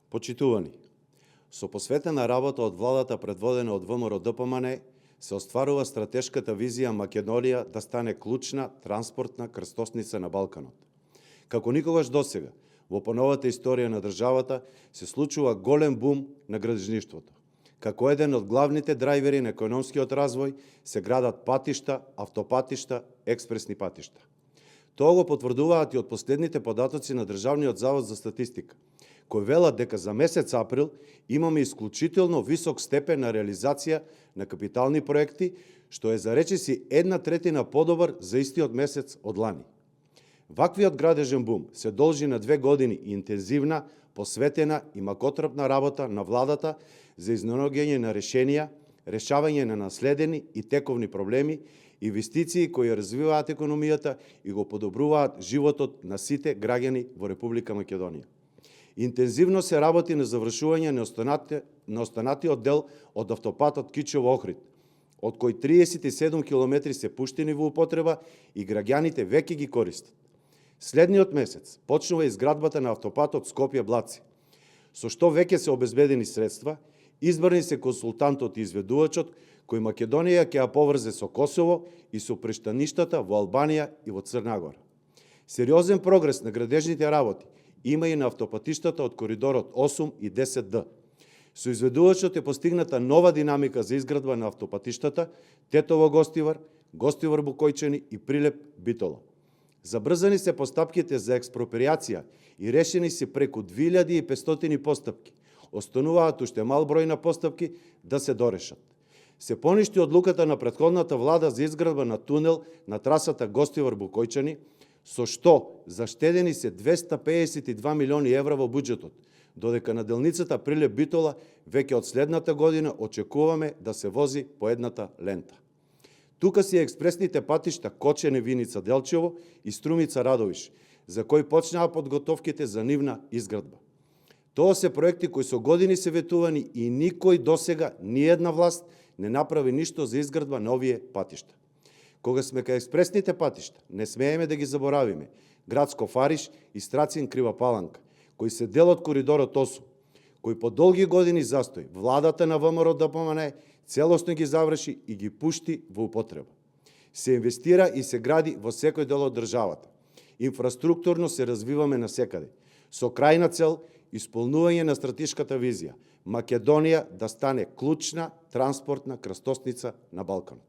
Почитувани, со посветена работа од владата предводена од ВМРО-ДПМН се остварува стратешката визија Македонија да стане клучна транспортна крстосница на Балканот. Како никогаш досега, во поновата историја на државата се случува голем бум на градежништвото. Како еден од главните драйвери на економскиот развој се градат патишта, автопатишта, експресни патишта. Тоа го потврдуваат и од последните податоци на Државниот завод за статистика, кои велат дека за месец април имаме исклучително висок степен на реализација на капитални проекти, што е за речиси 1/3 подобар за истиот месец од лани. Ваквиот градежен бум се должи на 2 години интензивна, посветена и макотрпна работа на владата за изнаоѓање на решенија, решавање на наследени и тековни проблеми, инвестиции кои развиваат економијата и го подобруваат животот на сите граѓани во Република Македонија. Интензивно се работи на завршување на останатиот дел од автопатот Кичево-Охрид, од кој 37 километри се пуштени во употреба и граѓаните веќе ги користат. Следниот месец почнува изградбата на автопатот Скопје-Блаци, со што веќе се обезбедени средства, избрани се консултантот и изведувачот, кој Македонија ќе ја поврзе со Косово и со пристаништата во Албанија и во Црна Гора. Сериозен прогрес на градежните работи има и на автопатиштата од коридорот 8 и 10D. Со изведувачот е постигната нова динамика за изградба на автопатиштата Тетово-Гостивар, Гостивар-Букојчани и Прилеп-Битола. Забрзани се постапките за експроприација и решени се преку 2500 постапки. Остануваат уште мал број на постапки да се дорешат. Се поништи одлуката на претходната влада за изградба на тунел на трасата Гостивар-Букојчани, со што заштедени се 252 милиони евра во буџетот, додека на делницата Прилеп-Битола веќе од следната година очекуваме да се вози по едната лента. Тука си експресните патишта Кочене-Виница-Делчево и Струмица-Радовиш, за кои почнаа подготовките за нивна изградба. Тоа се проекти кои со години се ветувани и никој досега, ни една власт, не направи ништо за изградба на овие патишта. Кога сме кај експресните патишта, не смееме да ги заборавиме Градско Фариш и Страцин-Крива Паланка, кои се дел од коридорот 8, кој по долги години застој владата на ВМРО-ДПМН целосно ги заврши и ги пушти во употреба. Се инвестира и се гради во секој дел од државата. Инфраструктурно се развиваме насекаде, со крајна цел исполнување на стратешката визија Македонија да стане клучна транспортна крстосница на Балканот.